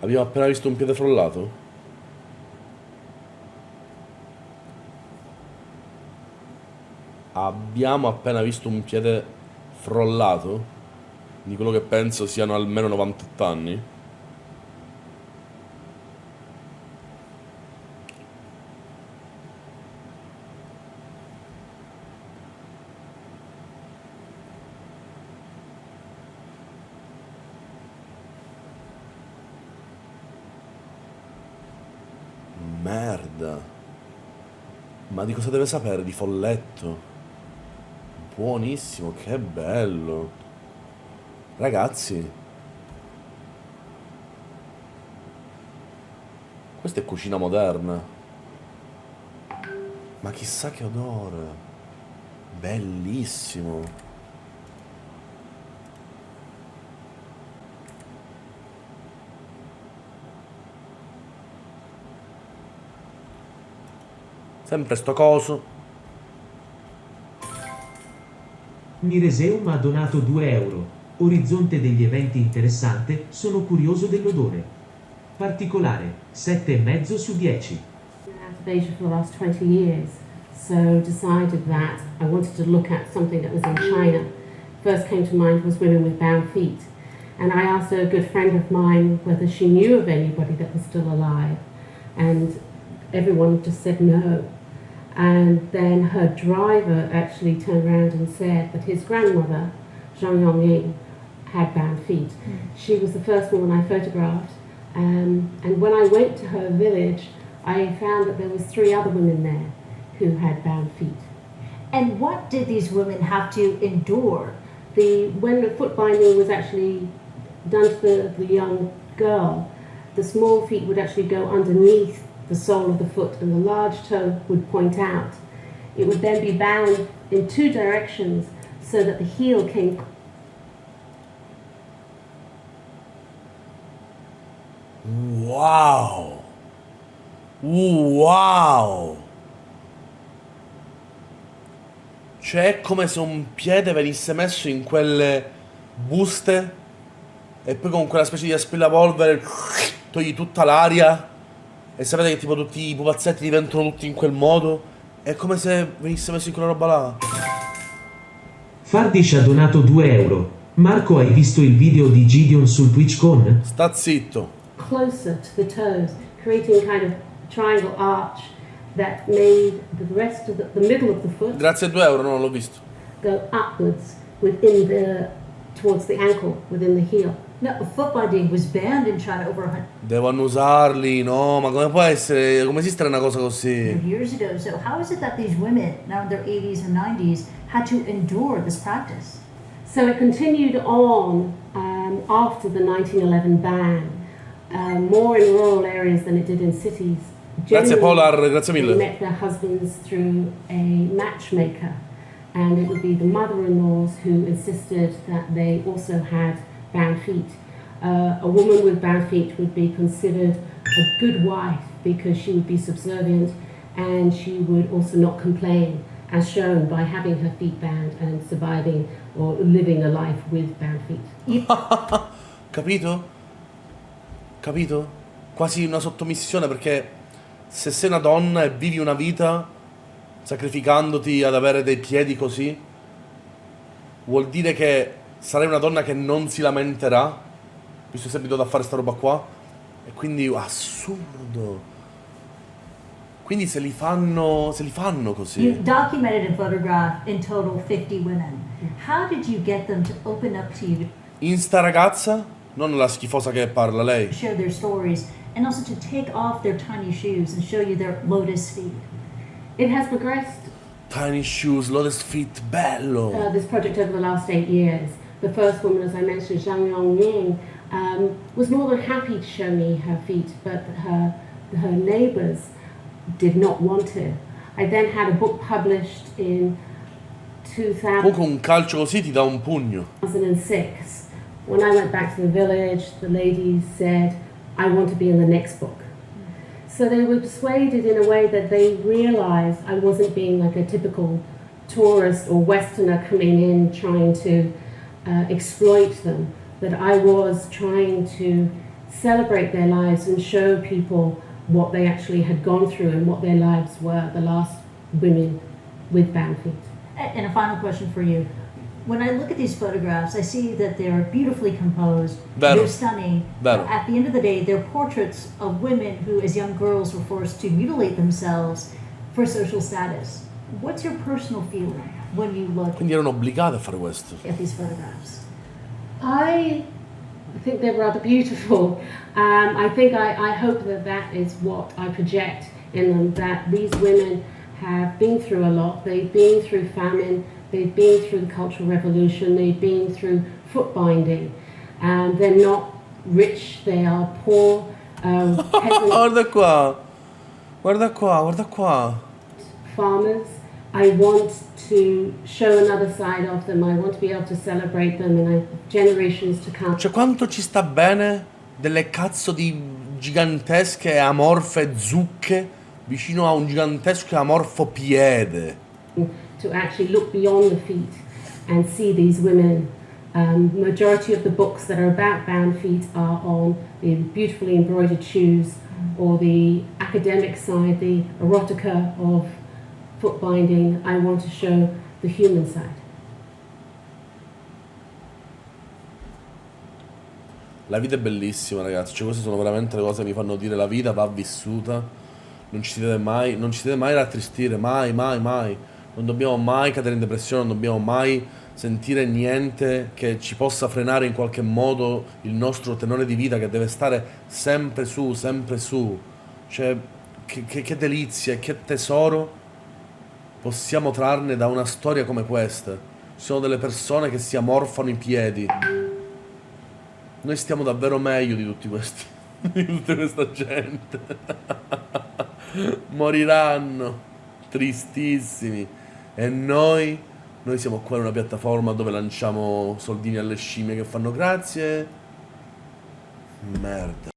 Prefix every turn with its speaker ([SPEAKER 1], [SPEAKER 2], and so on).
[SPEAKER 1] Abbiamo appena visto un piede frollato? Abbiamo appena visto un piede frollato? Di quello che penso siano almeno 98 anni? Merda. Ma di cosa deve sapere? Di folletto. Buonissimo, che bello. Ragazzi, questa è cucina moderna. Ma chissà che odore. Bellissimo. Sempre sto coso.
[SPEAKER 2] Mireseum ha donato 2 euro. Orizzonte degli eventi interessante, sono curioso dell'odore. Particolare, 7,5 su 10.
[SPEAKER 3] Out of Asia for the last 20 years, so decided that I wanted to look at something that was in China. First came to mind was women with bound feet, and I asked a good friend of mine whether she knew of anybody that was still alive, and everyone just said no. And then her driver actually turned around and said that his grandmother, Zhang Yongying, had bound feet. She was the first woman I photographed, and when I went to her village, I found that there was 3 other women there who had bound feet.
[SPEAKER 4] And what did these women have to endure?
[SPEAKER 3] When the foot binding was actually done to the young girl, the small feet would actually go underneath the sole of the foot and the large toe would point out. It would then be bound in 2 directions so that the heel came.
[SPEAKER 1] Wow! Wow! Cioè è come se un piede venisse messo in quelle buste e poi con quella specie di aspirapolvere togli tutta l'aria e sapete che tipo tutti i pupazzetti diventano tutti in quel modo. È come se venisse messo in quella roba là.
[SPEAKER 2] Fardish ha donato 2 euro. Marco, hai visto il video di Gideon sul Twitch con?
[SPEAKER 1] Sta zitto.
[SPEAKER 3] Closer to the toes, creating kind of triangle arch that made the rest of the middle of the foot.
[SPEAKER 1] Grazie a 2 euro, no, non l'ho visto.
[SPEAKER 3] Go upwards within towards the ankle, within the heel.
[SPEAKER 4] No, foot binding was banned in China over 100
[SPEAKER 1] Devono usarli, no? Ma come può essere? Come esistere una cosa così?
[SPEAKER 4] years ago. So how is it that these women, now in their 80s and 90s, had to endure this practice?
[SPEAKER 3] So it continued on after the 1911 ban, more in rural areas than it did in cities.
[SPEAKER 1] Grazie
[SPEAKER 3] Generally,
[SPEAKER 1] Polar, grazie
[SPEAKER 3] they
[SPEAKER 1] mille.
[SPEAKER 3] met their husbands through a matchmaker, and it would be the mother-in-laws who insisted that they also had bound feet. A woman with bound feet would be considered a good wife because she would be subservient and she would also not complain, as shown by having her feet bound and surviving or living a life with bound feet.
[SPEAKER 1] Capito? Capito? Quasi una sottomissione, perché se sei una donna e vivi una vita sacrificandoti ad avere dei piedi così, vuol dire che sarai una donna che non si lamenterà, visto che sei abituato a fare sta roba qua, e quindi assurdo. Quindi se li fanno così.
[SPEAKER 4] You documented and photographed in total 50 women. How did you get them to open up to you,
[SPEAKER 1] In sta ragazza, non la schifosa che parla lei,
[SPEAKER 4] to share their stories, and also to take off their tiny shoes and show you their lotus feet?
[SPEAKER 3] It has progressed,
[SPEAKER 1] Tiny Shoes, Lotus Feet, bello.
[SPEAKER 3] this project over the last 8 years. The first woman, as I mentioned, Zhang Yongning, was more than happy to show me her feet, but her neighbors did not want to. I then had a book published in
[SPEAKER 1] Comunque un calcio così ti dà un pugno.
[SPEAKER 3] 2006. When I went back to the village, the ladies said, I want to be in the next book. So they were persuaded in a way that they realized I wasn't being like a typical tourist or Westerner coming in trying to exploit them, that I was trying to celebrate their lives and show people what they actually had gone through and what their lives were, the last women with bound feet.
[SPEAKER 4] And a final question for you. When I look at these photographs, I see that they're beautifully composed,
[SPEAKER 1] Vero.
[SPEAKER 4] they're stunning.
[SPEAKER 1] Vero.
[SPEAKER 4] At the end of the day, they're portraits of women who, as young girls, were forced to mutilate themselves for social status. What's your personal feeling when you look
[SPEAKER 1] Quindi erano obbligate a fare questo.
[SPEAKER 4] at these photographs?
[SPEAKER 3] I think they're rather beautiful. I think I hope that is what I project in them, that these women have been through a lot. They've been through famine, they've been through the Cultural Revolution, they've been through foot binding. They're not rich, they are poor. Peasant
[SPEAKER 1] Guarda qua. Guarda qua, guarda qua.
[SPEAKER 3] farmers. I want to show another side of them. I want to be able to celebrate them in generations to come.
[SPEAKER 1] Cioè quanto ci sta bene delle cazzo di gigantesche amorfe zucche vicino a un gigantesco e amorfo piede.
[SPEAKER 3] To actually look beyond the feet and see these women. Majority of the books that are about bound feet are on the beautifully embroidered shoes or the academic side, the erotica of foot binding. I want to show the human side.
[SPEAKER 1] La vita è bellissima, ragazzi, cioè queste sono veramente le cose che mi fanno dire la vita va vissuta. Non ci siete mai rattristire, mai, mai, mai. Non dobbiamo mai cadere in depressione, non dobbiamo mai sentire niente che ci possa frenare in qualche modo il nostro tenore di vita, che deve stare sempre su, sempre su. Cioè, che delizia e che tesoro possiamo trarne da una storia come questa. Ci sono delle persone che si amorfano i piedi. Noi stiamo davvero meglio di tutti questi, di tutta questa gente. Moriranno, tristissimi. E noi siamo qua in una piattaforma dove lanciamo soldini alle scimmie che fanno grazie. Merda.